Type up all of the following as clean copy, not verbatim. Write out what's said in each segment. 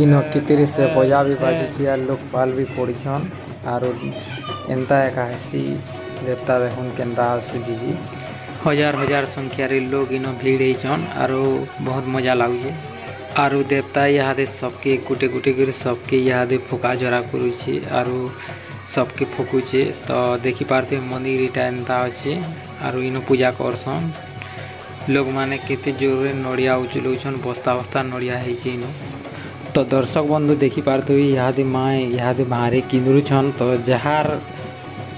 ଇନ କିତିରି ସେ ବଜା ବି ବାଜୁଛି ଆର୍ ଲୋକ୍ ପାଲ୍ ବି ପଡ଼ିଛନ୍ ଆରୁ ଏନ୍ତା ଏକା ହେସି ଦେବତା ଦେଖୁନ୍ କେନ୍ତା ଆସୁଛି। ହଜାର ହଜାର ସଂଖ୍ୟାରେ ଲୋକ୍ ଇନ ଭିଡ଼ ହେଇଛନ୍ ଆରୁ ବହୁତ ମଜା ଲାଗୁଛେ। ଆରୁ ଦେବତା ଇହାଦେ ସବକେ ଗୁଟେ ଗୁଟେ କରି ସବକେ ଇହାଦେ ଫୁକା ଝରା କରୁଛେ ଆରୁ सबके फुकुचे तो देखी पारते मंदिर इटा एंता अच्छे आरु इनो पूजा करसन लोग माने केते जोर नड़िया उचलौछन बस्ता बस्ता नड़िया है इनो। तो दर्शक बंधु देखी पारते इहादे माए इहादे बाहरे किंदुरुछन तो जहार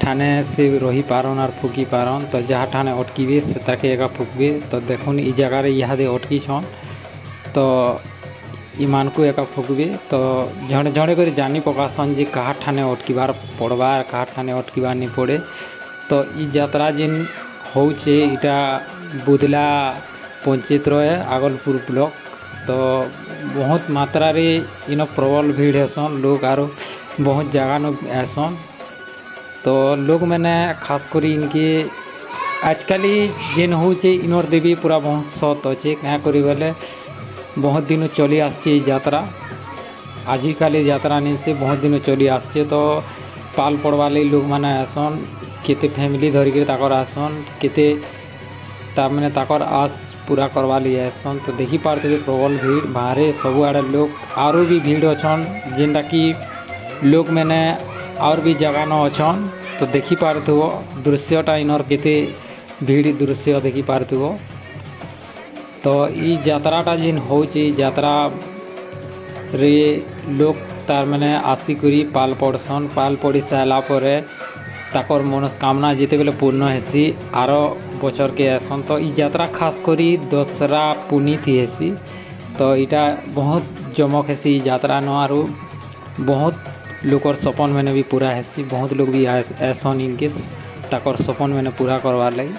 ठाने से रही पारन और फुकी पारन तो जहाँ ठाने अटकीबे से ताके एका फुकबे। तो देखुन इ जगार इहादे अटकी छन तो इमान को एका फुकबे तो झड़े झड़े कर जानी पकासन जे कहाँ ठाने अटकीबार पड़वा कहाँ ठाने अटकीबार नहीं पड़े। तो इ यात्रा जिन होचे इटा बुदला पंचायत रहे आगलपुर ब्लॉक। तो बहुत मात्रा रे इन प्रबल भीड़ हेसन लोग आरो बहुत जगह न ऐसन। तो लोग मैंने खास कर इनके आजकल जेन होचे इनर देवी पूरा बहुत सत अच्छे क्या करी बोले बहुत दिन चली आसचे यात्रा आजिकाली यात्रा नहीं से बहुत दिन चली आसचे। तो पाल पड़वा लगी लोग मैंने आसन केते फैमिली धरिक आसन केते तार ताकर आस पूरा करवा लिए आसन। तो देखी पारते प्रबल भीड़ बाहर सब आड़े लोग आरो भी भीड़ अच्छन जेनटा कि लोग मैंने और भी जगह न अच्छन। तो देखी पारथुव दृश्यटा इनर केते भीड़ दृश्य देखी पारथुव। तो ई यात्राटा जिन होची यात्रा रे लोग तार मैंने आसिकरी पाल पड़सन पाल पड़ी सारा पर ताकर मनस्कामना जिते बेले पूर्ण हेसी आरो बचर के आसन। तो ई यात्रा खास करी दसरा पुनी थी हेसी। तो इटा बहुत जमक हेसी यात्रा न आरो बहुत लोकर सपन मैंने भी पूरा हेसी बहुत लोग भी ऐसन इनके ताकर सपन मैंने पूरा करवार लगी।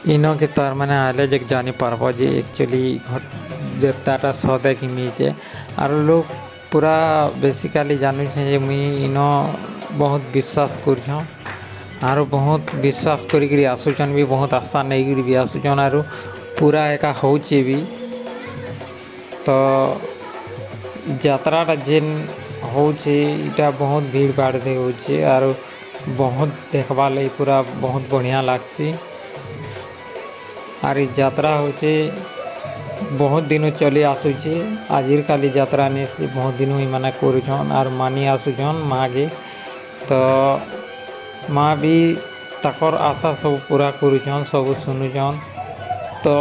इनो के तार मैंने आले जग जानी पारब जे एक्चुअली देवताटा सदे कि मीचे और लोग पूरा बेसिकली जानू जे मुई इनो बहुत विश्वास कर आरो बहुत विश्वास करी आसुचन भी बहुत आशा नहीं भी आसुचन आरो पूरा एका होचे भी तो यात्राटा जेन होचे इटा बहुत भीड़ भाड़ दे होचे आरो बहुत देखवा लगी पूरा बहुत बढ़िया लागसी आर यात्रा होचे बहुत दिनों चली आसुचे आजिर काली यात्रा नहीं से बहुत दिनों ही माने करुछन आर मानी आसुछन माँ के तो माँ भी तकर आशा सब पूरा करुछन सब सुनुछन तो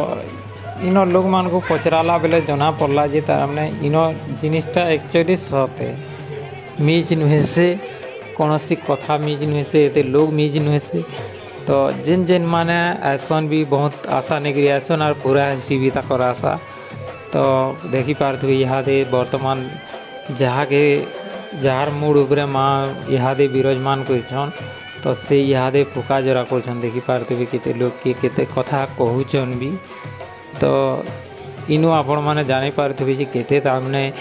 इनो लोग मान को पचराला बेले जना पड़ला जे तार मैंने इनो जिनिसटा एक्चुअली सते मीज नुहे से कौन सी कथा मीज नुहे से एते लोग मीज नुहे से तो जिन जिन माने ऐसन भी बहुत आशा नहीं ऐसन और पूरा ऐसी भी तक आशा तो देखी पार्थे यहाँ दे वर्तमान जहाँ मूड उपरे माँ यहाँ दे विराजमान कर तो से यहाँ दे फुका जरा कर देखी पार्थे केते लोग के केते कथा कहूचन भी तो इनु आपण मैंने जानी पार्थे केते तामने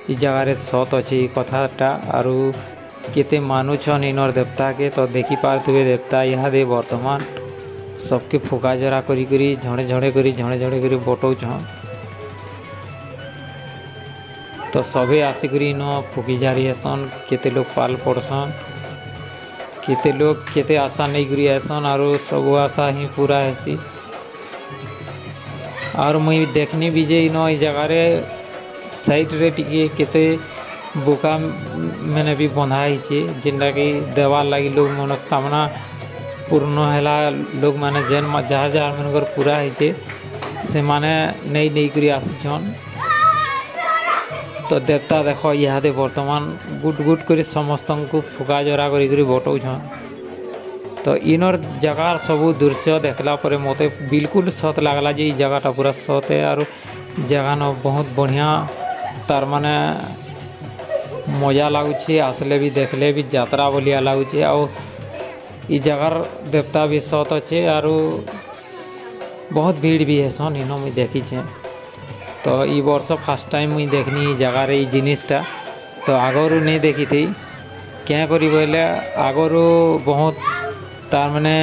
इ जगार सत अच्छे कथाटा आरु केते मानुछन इनर देवता के तो देखी पार्थे देवता यहाँ दे वर्तमान सबके फुका जरा करी झड़े झड़े करी बटौछन तो सभी आसिक इन फुकी जारी हेसन केते लोग पाल पड़सन केते लोग केते आशा नहीं करी आसन आरो सब आशा ही पूरा हेसी और मुई देखनी भी जे इन जगार साइड रे टिके केते बोका मैंने भी बंधाई जेनटा कि देवार लगी लोग मनोकामना पूर्ण है लोग मैंने जेन जहाँ जहाँ मनकर पूरा है से माने नहीं करी आसीछन तो देवता देख इहादे वर्तमान गुट गुट कर समस्त को फुका जरा करी बटौछन तो इनर जगार सबू दृश्य देखला पर मते बिल्कुल सत लगला जे जगहटा पूरा सत है और जगह न बहुत बढ़िया तार माने मजा लगुचे आसले भी देखले भी यात्रा बोलिया लगुचे और इ जगार देवता भी सत अच्छे और बहुत भीड़ भी है सन इन मुई देखी तो इ वर्ष फास्ट टाइम मुई देखनी जगार इ जिनिसटा तो आगरू नहीं देखी थी क्या करी बोले आगरू बहुत तार माने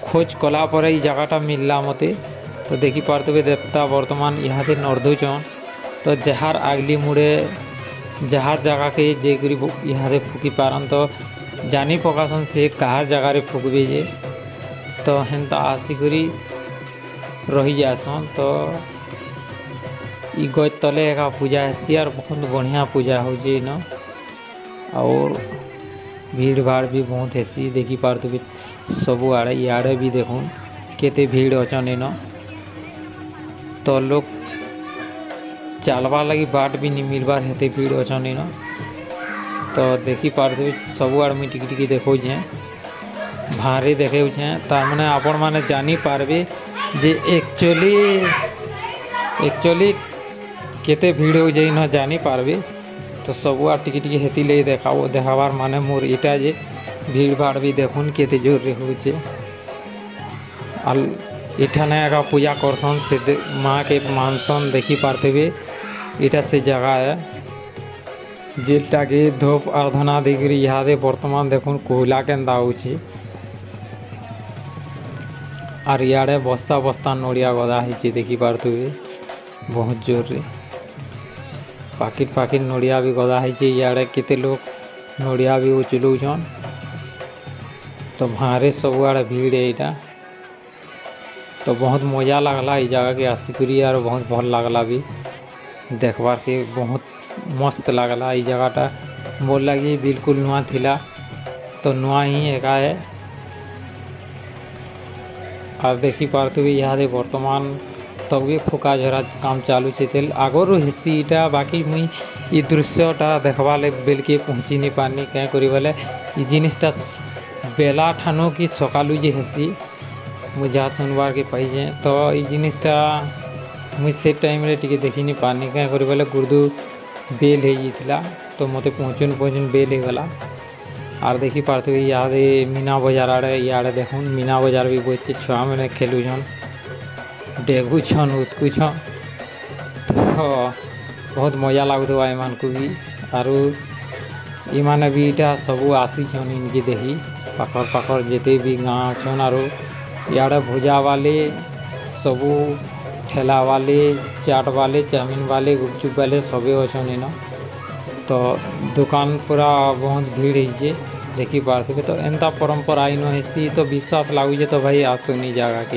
खोज कला पर इ जगहटा मिलला मते तो देखी पार्थे देवता वर्तमान यहाँ से नर्धुचन तो जहार आगली मुड़े जहार जगह के जे यहाँ से फुकी पारन तो जानी पकासन से कहार जगार फुकबे जे तो हेन्ता आसिकरी रही जासन तो इ गज तले एक पूजा हेसी और बहुत बढ़िया पूजा हो और भीड़ भाड़ भी बहुत हेसी देखी पार्थे सबू आड़े इे भी देखून केते भीड़ अचन इन तो लोग चलवा लगी बाट भी नहीं मिलबार हेते भीड़ अचन इन तो देखी पार्थे सबू आड़ मुझे टिकी टिकी देखो भारी देखे तार मैंने आपण मैंने जानी पारबे जे एक्चुअली केते भीड़ हो जाए न जानी पारबे तो सबू आड़ टिकी टिकी हेती ले देखावार माने मोर इटा जे भीड़ भाड़ भी देखुन केते जोर रे होचे इठाने आगा पूजा करसन से माँ के मानसन देखी पार्थे इटा से जगह है जेलटा के धूप आराधना देकरी यहाँ दे वर्तमान देखुन कोयला केन्दा होची और इे बस्ता बस्ता नड़िया गदा है देखी पार्थे बहुत जोर रे पाकिट नड़िया भी गदा है इे केते लोग नड़िया भी उचलौछन तो भारे सब आड़े भीड़ है यहाँ तो बहुत मजा लगला इ जगह के आसिकरी और बहुत भल लगला भी देखबार के बहुत मस्त लगला इ जगहटा मोर लगी बिल्कुल नुआ थिला तो नुआ ही एका है और देखी पार्थे यहाँ दे वर्तमान तक भी फुका झरा काम चालू है तेल आगरू हेसी इटा बाकी मुई इ दृश्यटा देखवा बेल के पहुँची नहीं पानी क्या करी बोले इ जिनिसटा बेला ठानो कि सकालू जे हेसी मुझे जहाँ सुनवार के पाइजे तो ये जिनिसटा मुझे से टाइम रे टिके देखी नहीं पानी क्या बोले गुर्दू बेल है तो मत पहुँचुन बेल हो गला आर देखी पार्थिव इे मीना बजार आड़े इे देखुन मीना बजार भी बचे छुआ मैंने खेलुछन डेगुछन उत्कुछन तो बहुत मजा लगुवा एमान को भी आरु इमाने भी इटा सबू आसीछन इनकी देखी पाखर पाखर जिते भी गाँव छन आरु इे भुजा वाले सबू ठेला वाले चाट वाले चाउमीन वाले गुपचुप वाले सबे अच्छन इन तो दुकान पूरा बहुत भीड़ है देखी पार्थिव तो एंता परंपरा इन हेसी तो विश्वास लगुचे तो भाई आसुनी जगह के।